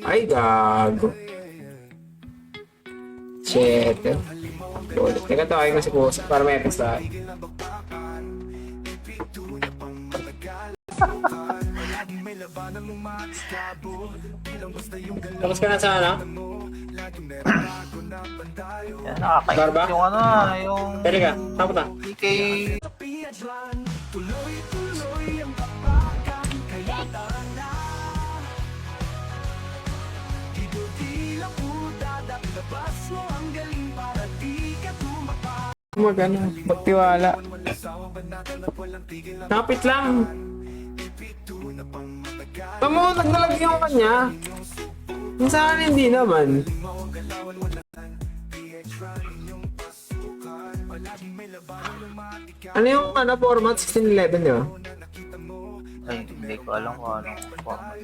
Ay, gago. Shit. Teka, tawagin ko si Boss para may pasta. Tapos ka na sa ano? Yan, nakakainit Barba? yung ano, yung Pwede ka, tapos na. PK. Magano, magtiwala. Kapit lang. Tamo, nagnalag yung kanya. Yung sa akin hindi naman. Ano yung ano, format 1611 di ba? Ay, hindi ko alam kung anong format.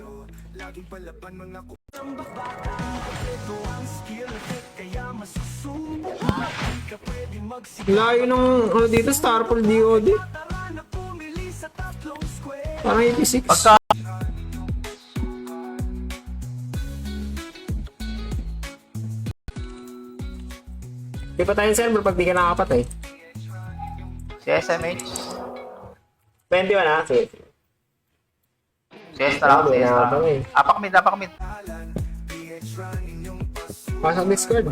Layo ng ano dito, Starfall DOD. Parang 86. Pagka Di pa tayong server pag di ka nakapatay. si SMH, 21 na, sige. CS na lang, CS na lang. Okay. Apak mid. Pasok Discord.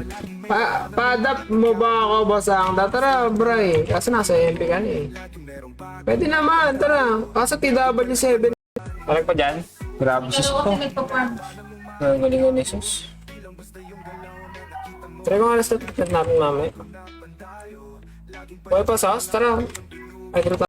Pa-adapt mo ba ako, bossang? Tara, bray. Kasi nasa MP ka na eh. Pwede naman, tara. Kaso TW7. Parang pa dyan? Grabe sus ko. Ang galingan ni sus. Try ko nga na-start natin mamaya. Pwede pa sus, tara. Ay, tara.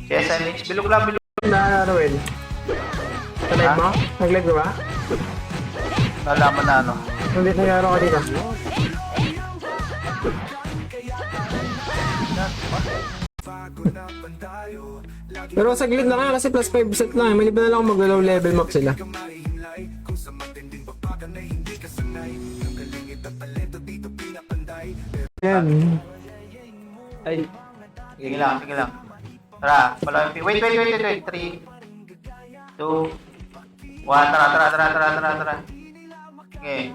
Si SMH, bilog lang. Na, Ruel. Nag-live mo? Nag-live ka ba? Nalaman na ano. Hindi nangyari ka dito. Pero saglit na kaya kasi plus 5 set lang. May liba na lang mag-low level map sila. Yan. Ay, Sige lang. Tara, follow MP. Wait. 3, 2, 1. Tara. Okay.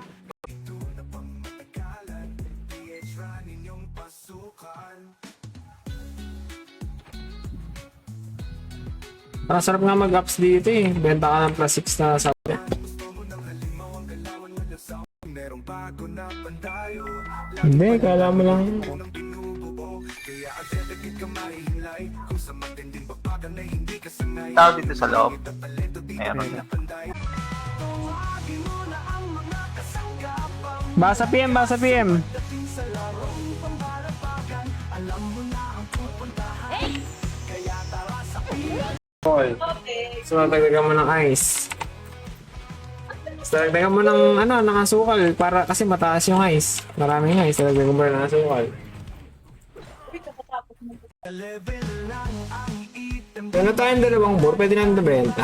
Parang sarap nga mag-ups dito eh. Benta ka ng plus 6 na sa Hindi, kala mo lang. Tao dito sa loob. Meron na. Basa PM. So, dagdagan mo ng ice. So, dagdagan mo ng nakasukal para kasi mataas yung ice. Maraming ice, dagdagan mo ng nakasukal. Kung tayong dalawang bore, pwede natin nabenta.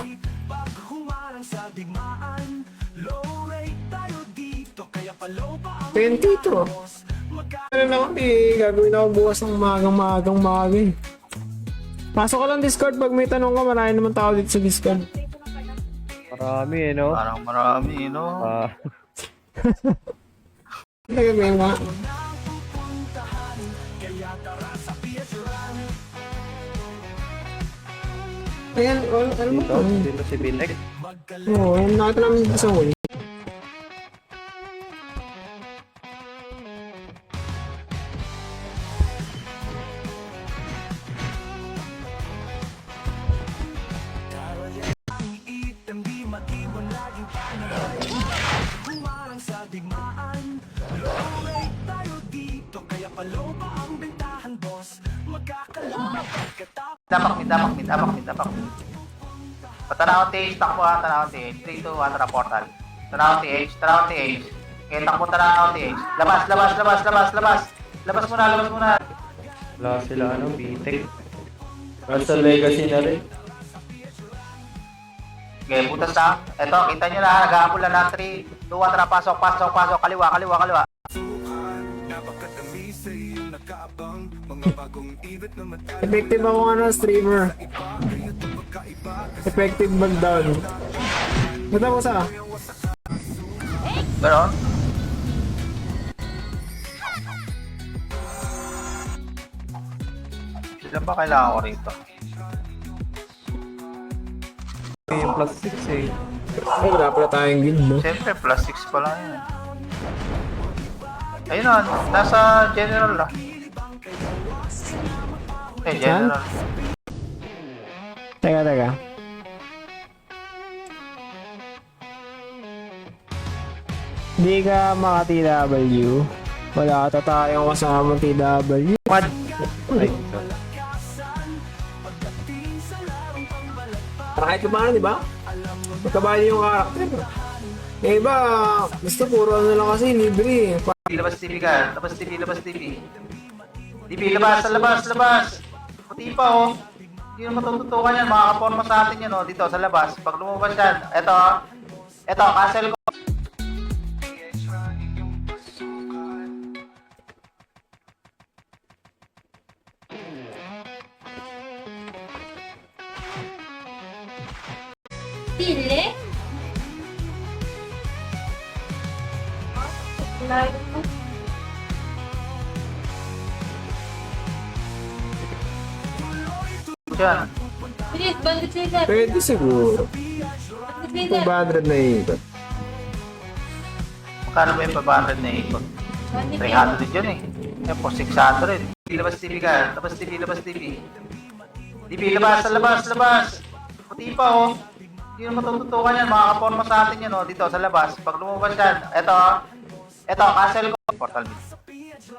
Pentito. Ano na ako gagawin ako bukas ng magang eh. Pasok ka lang Discord pag may tanong ka, marami naman tao dito sa Discord. marami eh, no? Parang marami, no? Nagagawin nga. Ayan, ano mo? Dito si Binek. Oo, nakita namin dito sa huli. Dapak mid. Patanaw TH, takbo ha, tanaw TH. 3, 2, 1, portal. Tanaw TH. Okay, takbo tanaw TH. Labas muna. Wala sila, Bitek. Nasa legacy na rin. Okay, butas na. Ito, kita nyo na. Nag-aapol na ng 3, 2, 1, tara. Pasok, pasok, pasok. Kaliwa, kaliwa, kaliwa. Effective ako streamer. Effective mag-down. Ito mo sa? Ganon. Ilan ba kailangan ko rito? Yung plus 6 eh. Ay, wala pala tayong guild, no? Siyempre, plus 6 pa lang yan. Ayun na, nasa general na. General. Teka. Hindi ka maka-TW. Wala ata tayong kasamang TW. What? Ay, sorry. Para kahit paano, di ba? Magkabali yung karakter. Eh iba, gusto puro ano lang kasi, libre. Labas TV ka. Labas TV, labas TV. TV, labas, labas, labas. Puti pa oh. Hindi naman matututukan yan. Makakaporma sa atin yan oh. Dito sa labas. Pag lumabas yan. Eto, cancel ko. Dili? Live mo? Diyan. Bilis, bandit sila. Pwede siguro. Bandit sila. 200 na ikot. Magkano ba yung 500 na ikot? Bandit sila. 300 yun eh. Yan po, 600. Labas TV ka. Labas TV, labas TV. TV, labas, labas, labas. Puti pa oh. Hindi naman matututukan yan. Makakaporma sa atin yan oh. Dito sa labas. Pag lumabas yan. Eto, cancel ko. Portal B.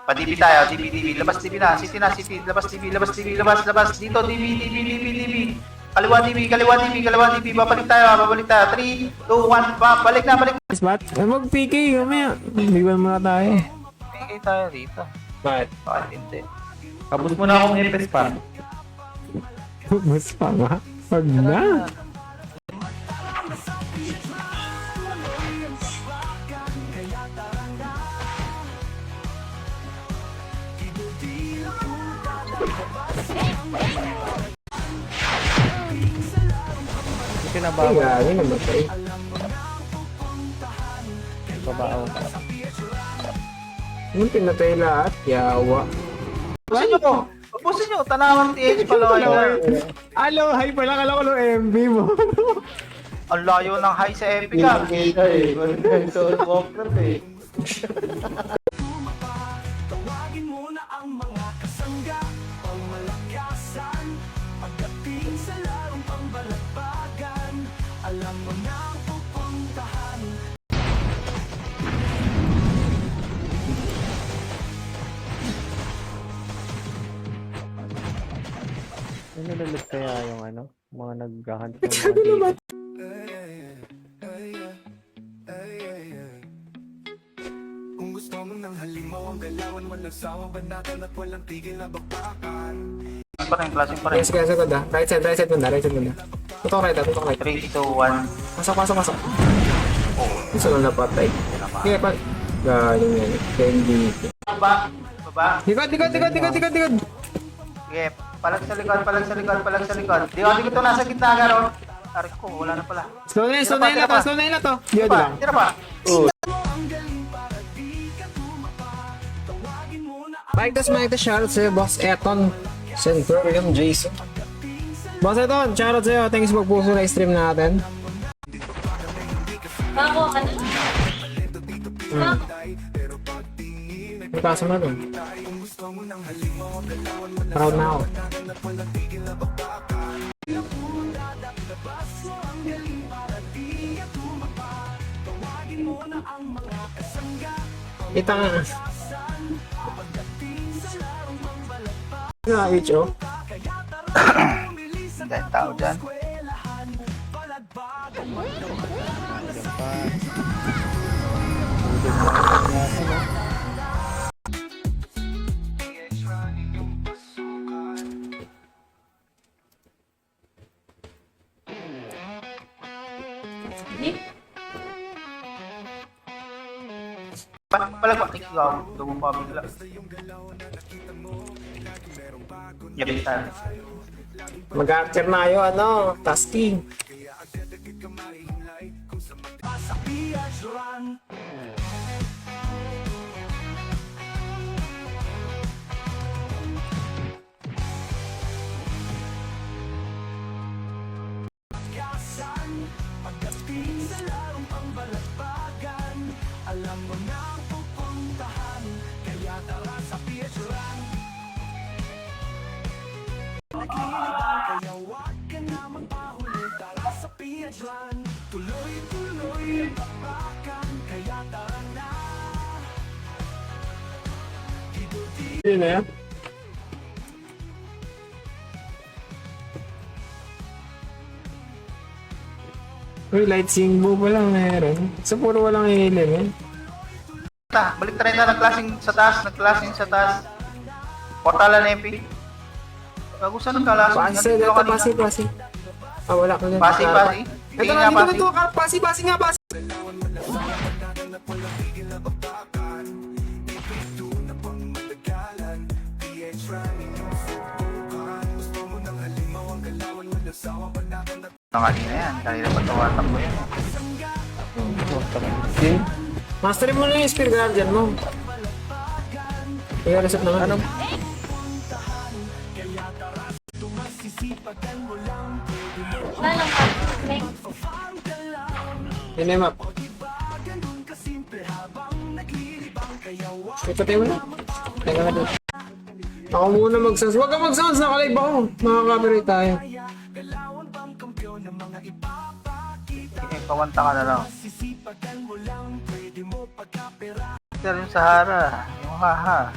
Pa-DB tayo. DB. Labas TV na. City na, city. Labas TV, labas TV. Labas. Dito, DB. Kaliwa TV. Babalik tayo. 3, 2, 1. Balik na. Spot? Ay, mag-PK mamaya. Bigwan muna tayo. Bigay tayo dito. Bakit? Bakit hindi? Tapos mo na akong FS pa. Mas pa nga. Wag na. Hindi ka Ay, nabawa. gagi namatay. Babaaw ka. Yung pinatay lahat, yawa. Ubusin nyo. Tanawang TH pala kayo. Alo, hi pala. Kala ko ng MB mo. Ang layo ng high sa Epica. Ano nalulut kaya yung ano? Mga naghahunt ng mga Kung gusto mo ng halimaw ang galawan, walang sawa, banatan at walang tigil na bakbakan. Klaseng pa rin. Yes, kaya sagod ah. Right side muna. Tutok right. 3, 2, 1. Pasok. Gusto lang napatay. Kaya pa. Galing yan. Candy. Baba. Likod. Sige. Palag sa likod. Di ko nasa gitna garo. Aray ko, wala na pala. Slow na yun na to. Di ba? Tira pa. Mike the shoutout sa'yo, Boss Eton. Centurion Jason. Boss Eton, shoutout sa'yo. Thanks sa pagpuso na stream natin. Ako, ano? May kaso na dun. Proud na ako. Itang nga HO. Dahil tao dyan. Palagpak, ikaw. Doon pa bigla. Yabitan. Mag-archer na kayo, ano, tasking. Yun na yan. Uy, light singbo pa lang meron. So, puro walang element. Balik tayo na nagklaseng sa taas. Portalan na MP. Bago saan ang kalas? Pasi, ito, pasi. Ah, wala ko dyan. Pasi. Ito Tingin na, nga, dito, pasi. pasi nga, pasi. Kanina yan. Kanina pa tawatan ko yan. Masterin mo na yung Spear Guardian mo. Kaya reset naman. Ano? Wala lang ka. Yun na yung map. Ito tayo mo na. Teka ka doon. Ako muna mag-sounds. Huwag ka mag-sounds. Nakalive ako. Makaka-copyright tayo. Pawanta ka na lang. Pero yung Sahara, yung haha.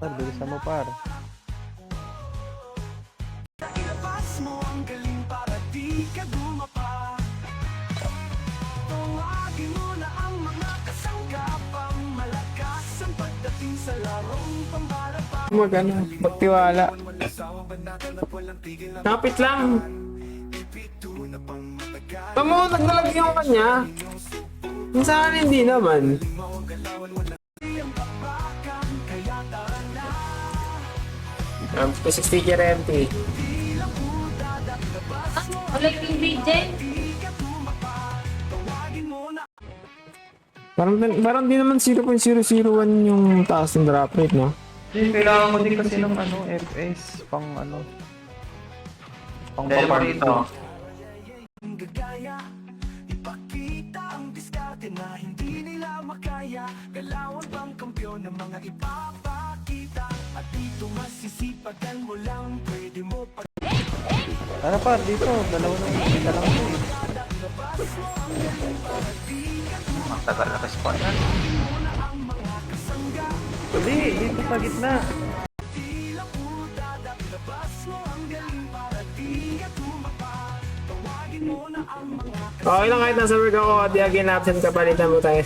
Par, bilisan mo par. Magtiwala. Kapit lang. Tamo, nagdalag yung kanya. Minsan hindi naman. P60 guarantee. Ulit yung BJ. Parang di naman 0.001 yung taas ng drop rate, no? Kailangan mo din kasi ng ano, FPS, pang ano. Pang Dahil mo paparm. rito. Tara par, dito. Dalawa na yung kita lang ito eh. Ang tagal na respawn yan. Hindi, dito sa gitna. Okay lang kahit nasa work ako at di again absent ka, palitan mo tayo.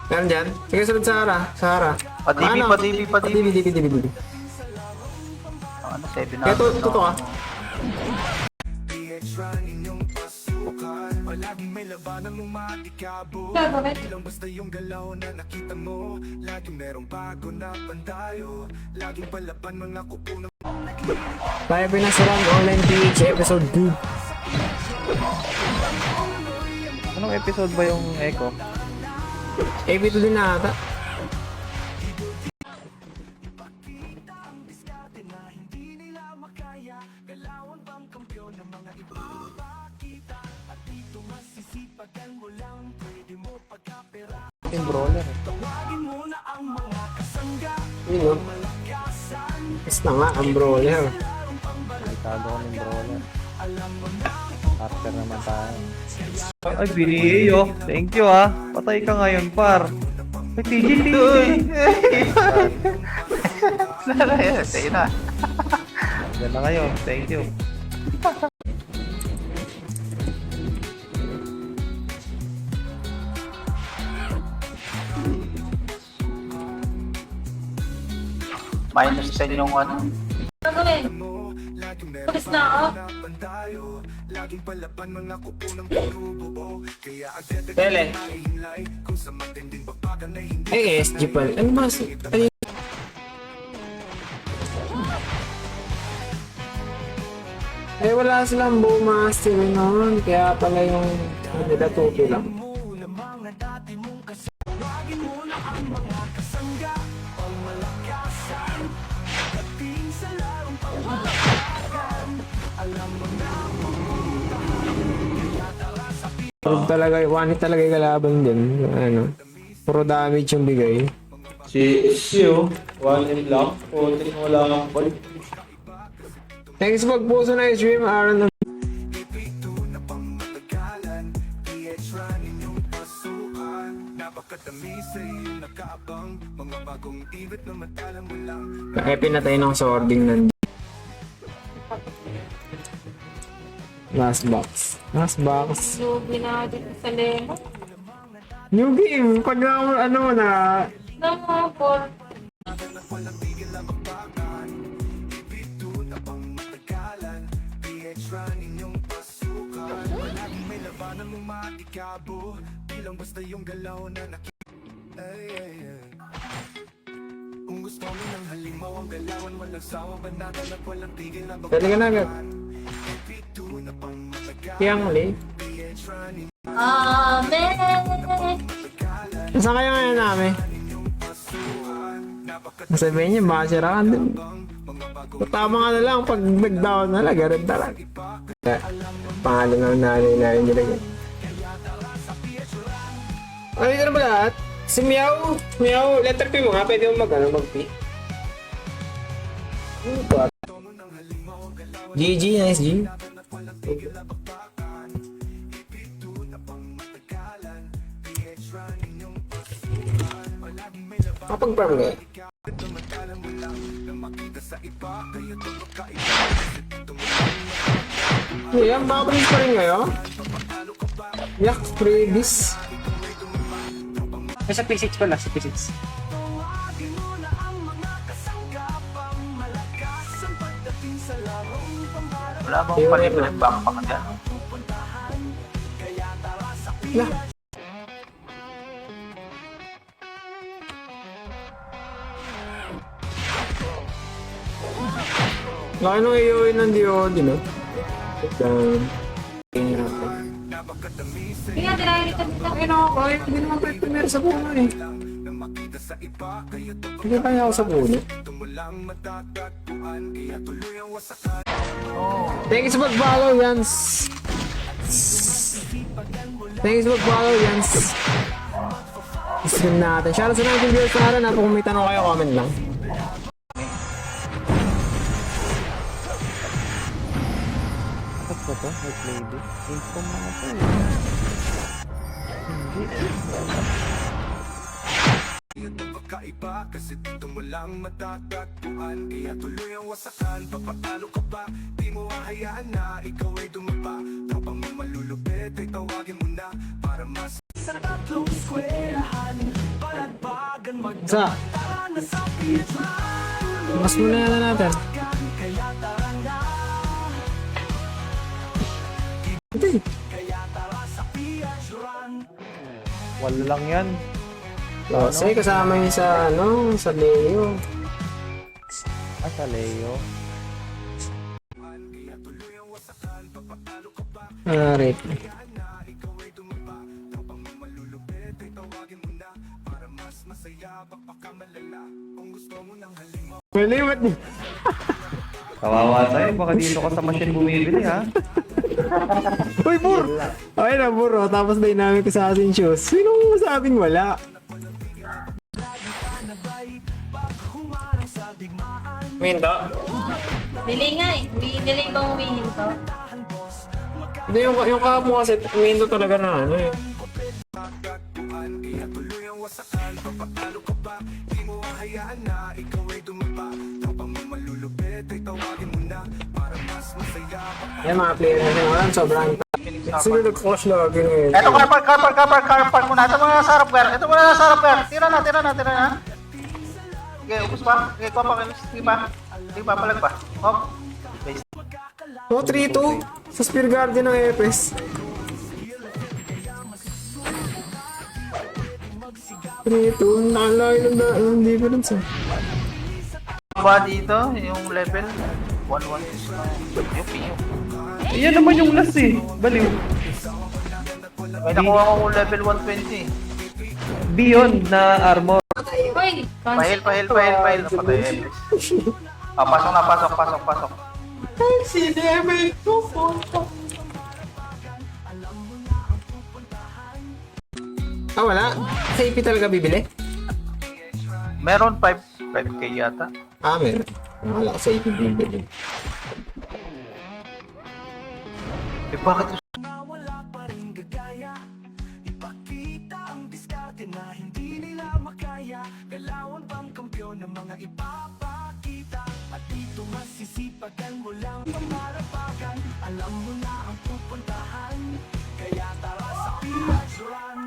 Meron dyan? Sige, sunod Sahara. Padibi. Dibi. Ano, 7 na. Kaya tuto ka. Palaging may labanan umatikabo. Sir, bakit? Ilang basta yung galaw na nakita mo. Laging merong bago na pandayo. Laging palaban mga kupo ng Tayo pinasarang online PH episode 2. Anong episode ba yung Echo? AB2 din na ata. Yung brawler eh. Yun o. Is na nga ang brawler. Delikado ko ng brawler. After naman tayo. Ay, BDA oh. Thank you ah. Patay ka ngayon par. Ay, TJ. Sige na. Diyan na kayo. Thank you. Minus 10 yung ano. Gagawin. eh. Tapos na ako. Laging palaban mga kupo ng pinubuo. Kaya agad Tele. mahinlay kung sa matinding babagan ay hindi. Ay, SG pala. Ano mas? Ay. Eh, wala silang bumaster noon. Kaya pala yung nila tuto lang. Puro talaga, one hit talaga yung kalaban din. Ano, puro damage yung bigay. Si Sio, 1 in lang. Putin mo lang. Balik. Thanks magpuso na stream, Aaron. Ito na pangmatagalan. PH running yung pasukan. Napakadami sa iyong nakaabang. Mga bagong ibit na matala mo lang. Kaya pinatay ng swording nandito. Last box. Last box. Lugi na dito sa lemon. New game. Pag ano mo na. Naman po. Walang tigil na bakbakan. Ito na pangmatagalan. PH running yung pasukan. Laging may labanan mong matikabo. Bilang basta yung galaw na ay, ay, ay. Kung gusto mo ng halimaw ang galawan, walang sawa, banatan at walang tigil na Pwede ka na agad. Ito na pangmatagalan. Kiyang li. PH running Amen! Nasaan kaya ngayon namin? Sabihin niyo, baka siraan din. Tama nga na lang, pag nag-down na lang, ganun talaga. Pangalan ng nanay nila. Ano yun na ba lahat? Si Meow, Meow, letter P mo nga, pwede mo mag-P. GG, nice G. Kapag-farm ka. Yeah, babalik pa rin kayo? Yak, freebies. Sa P6 pala, sa P6. Wala bang palibre backpack dyan? Lah. Laki nung AOE ng DOD, no? Kaya tirahin dito dito. Ay, no, kaya hindi naman pwede tumira sa puno eh. Hindi kaya ako sa puno. Thank you sa pag-follow, Jans. Thank you sa pag-follow, Jans. Stream natin. Shoutout sa natin viewers na rin. Kung may tanong kayo, comment lang. Bakit ba to? May playbook? Inform na to eh. Kakaiba kasi dito mo lang matatagpuan. Kaya tuloy ang wasakan. Papatalo ka ba? Di mo hahayaan na ikaw ay dumaba. Tropang mo malulupit ay tawagin mo na. Para mas sa tatlong skwelahan. Palagbagan Sa? magtana sa pizza. Mas muna na natin. Kaya tara na. Hindi. Kaya tara sa PH Run. Wala lang yan. Kasi kasama yun sa, ano, sa Leo. Ah, sa Leo. Right. Maliwat niya. Kawawa tayo, baka dito ka sa machine bumibili ha. Uy, bur! Okay na, buro. Tapos dynamic assassin shoes. Sinong masabing wala? Minto? Delay nga eh. Delay bang umihin to? Hindi, yung kahap mo kasi, minto talaga na ano eh. Yan mga player na yun. Sobrang sino nag-flash lagi ngayon. Ito, car park muna. Ito muna nasa harap, car. Tira na. Sige, ubus pa. Sige, kuha pa. Sige pa. Sige, papalag pa. Hop. Base. Oh, 3-2 sa Spear Guardian ng Epes. 3-2, nakalayo ng difference eh. Ba dito, yung level 116 na. Yung PU. Yan naman yung last eh. Baliw. May nakuha ko level 120. Beyond na armor. Hoy! Pahil. Napatay Epes. Pasok na, pasok. Ah, wala? Sa AP talaga bibili? Meron 5k yata. Ah, meron. Wala ko sa AP bibili. Eh, bakit yung Ipakita ang diskarte na hindi nila makaya. Galawan bang kampiyon ng mga ipapakita. At dito masisipagan mo lang pamarapagan. Alam mo na ang pupuntahan. Kaya tara sa Pillage Run.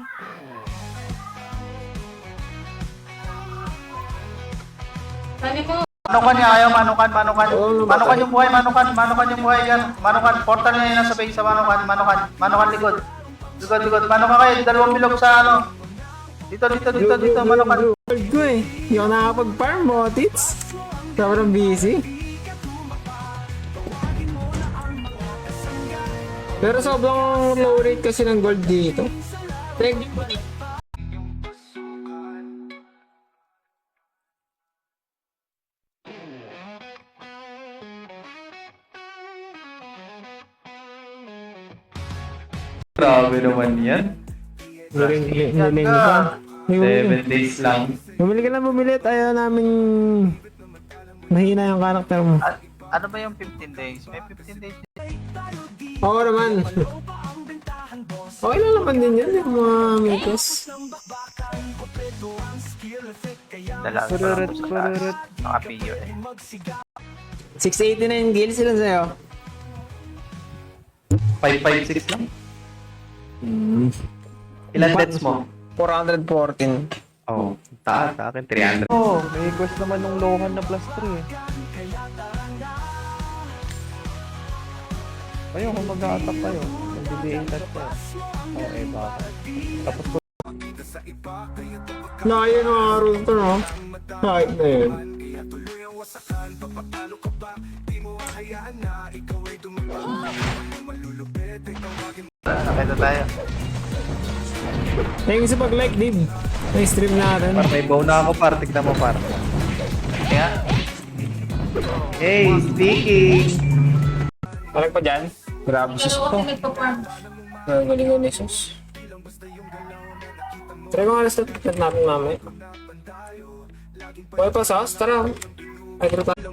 Sabi mo, manukan niya ayaw, manukan yung buhay, manukan yung buhay yan, manukan, portal niya yun nasa base sa manukan likod, manukan kayo, dalawang bilog sa ano, dito, manukan. Lord ko eh. Hindi ako nakakapag-farm mo, tits. Sobrang busy. Pero sobrang low rate kasi ng gold dito. Grabe naman yan. Hiling ka. 7 days lang. Bumili ka lang bumili at ayaw namin mahina yung karakter mo. Ano ba yung 15 days? May 15 days. Oo naman. Okay lang naman din yun yung mga mikos. Dalaga ko lang po sa taas. Naka-PU eh. 689 gil sila sa'yo. 556 lang. Ilan deaths mo? 414. Oh, taas sa akin 300. Oh, may quest naman nung Lohan na plus 3 eh. Ayun, kung mag-a-attack kayo, mag-d8 kayo. Oh, eh, bakit? Tapos ko. Layo ng araw ito, no? Kahit na yun. Nakita tayo. Thank you sa pag-like, Dib. May stream natin. Par, may bow na ako, par. Tignan mo, par. Kaya, Hey, speaking! Talag pa dyan? Grabe sus dalawa ko. kami nagpa-farm. Ang galingan ni sus. Try mo nga na start natin mamaya. Pwede pa sauce? Tara. Ay, tara tayo.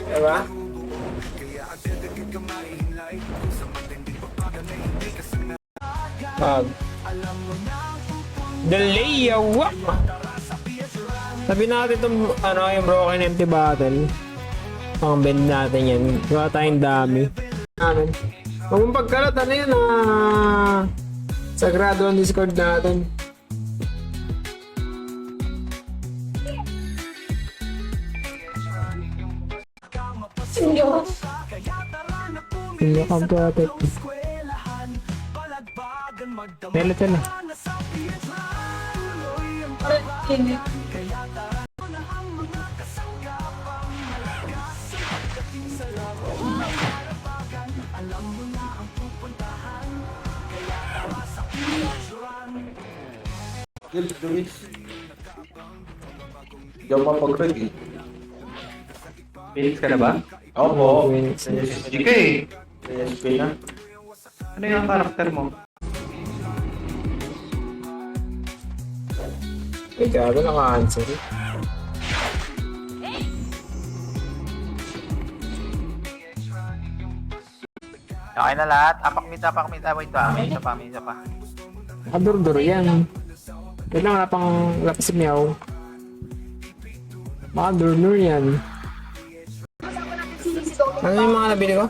Diba? Pag Dalayawa! Sabi natin itong ano, yung broken empty bottle. Pang bend natin yan. Gawa tayong dami. Namin. Huwag mong pagkalat, ano yun sagrado ang Discord natin. Diyos. Hindi ka kapatid. Melet yan eh. Phoenix ka na ba? Opo. GK! Ano yung karakter mo? Ay, gago naka-answer. okay na lahat. Apak mid. Wait, may isa pa. Kadur-dur yan. Wait lang, wala pang lapis meow. Mga dur-dur yan. Ano yung mga nabili ko?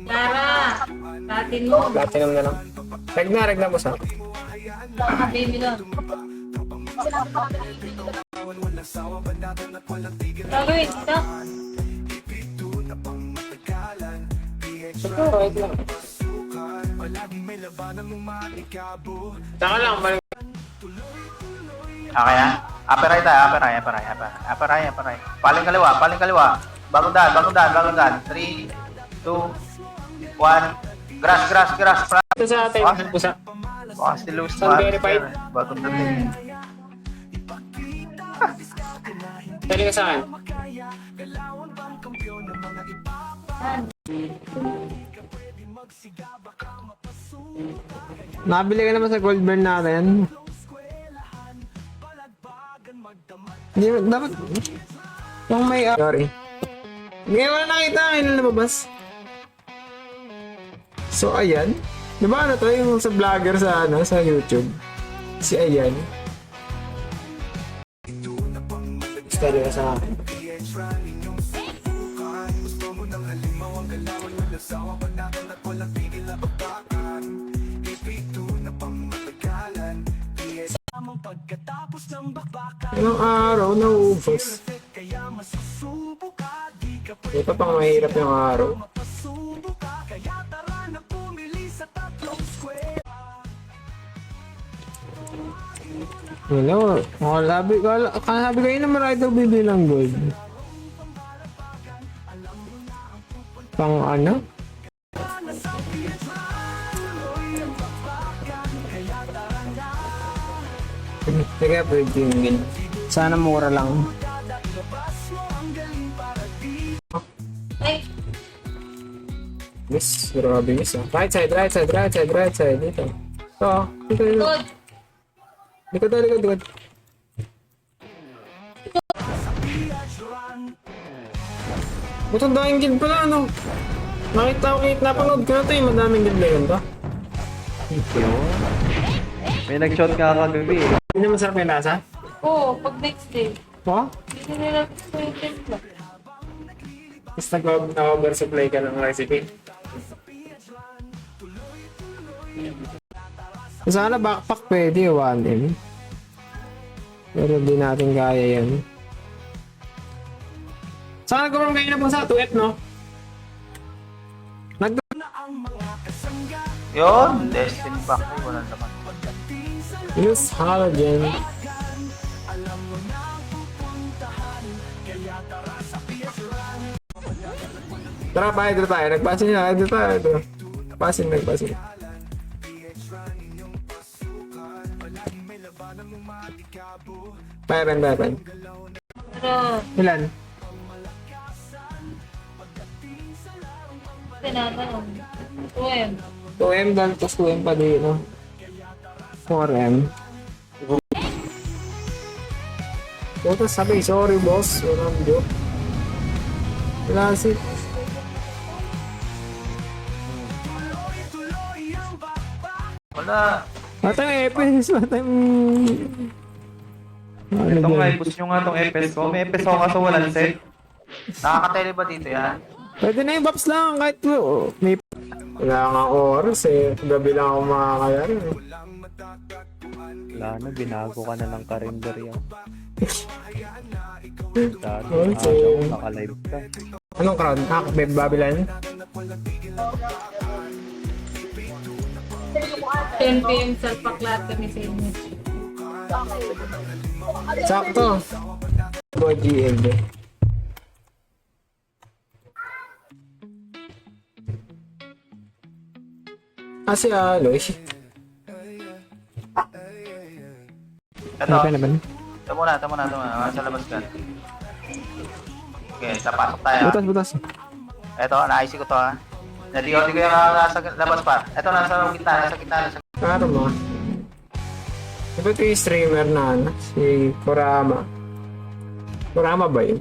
Lara! Latin mo. Platinum na lang. Reg na, boss ha. Baby nun. Gagawin, ito. Sure, wait lang. Saka lang, balik. Okay ah. Aperay tayo, aperay. Paling kaliwa. Bagong daan. 3, 2, 1. Grass. Ito sa atin, pusa. Baka si Luz Unverified. Bagong dating. Pwede ka sa akin. Nabili ka naman sa gold burn natin. Hindi, dapat... Yung may... Sorry. Hindi, wala nakita. Ngayon na lumabas. So, ayan. Diba ano to? Yung sa vlogger sa, sa YouTube. Si Ayan. Study ka sa akin. Ilang araw na ubos. Ito pang mahirap yung araw. Wala. Kalabi kayo na marami daw bibilang gold. Pang ano? Sige, pwede yung sana mura lang. Ay, Miss, grabe miss ah. Right side. Dito. Ito, dito. good. Likod. Ba't ang daming guild pala, ano? Napanood ko na ito yung madaming guild na yun ba? May nag-shot nga kagabi eh. Hindi na masarap yung lasa? Oo, pag next day. Oo? Hindi nila gusto yung timpla. Tapos nag-oversupply ka ng recipe. Sana backpack pwede 1M. Pero di natin kaya yan. Sana nagkaroon kayo na po sa 2F, no? Yun, Destiny Pack. Wala naman. Use halogen. Tara, pa tayo. Nagpasin niya. Ito tayo. Pasin. Payaran. Pero, Ilan? tinatanong. 2M. 2M dan, tapos 2M pa dito. 4M. Puta, sabi, sorry boss. Walang joke. Classic. Wala. Matang EPS, matang... Ito nga, i-push nyo nga tong FS ko. May FS ako kaso walang set. Nakakatele ba dito yan? Pwede na yung Baps lang, kahit may... Wala nga oras eh. Gabi lang ako makakayari eh. Wala na, binago ka na ng karinderya. Dati, Okay. naka-live ka. Anong crowd? Beb Babylon? 10 PM salpaklat kami sa inyo. Sakto. Boy GLD. Si Aloy. Ito. Ano ba? Ito muna. Sa labas ka. Okay, papasok tayo. Butas. Ito, na-IC ko to ha. Na-DOT ko yung nasa labas pa. Ito, nasa gitna. Ano mo? Ito yung streamer na ano, si Kurama. Kurama ba yun?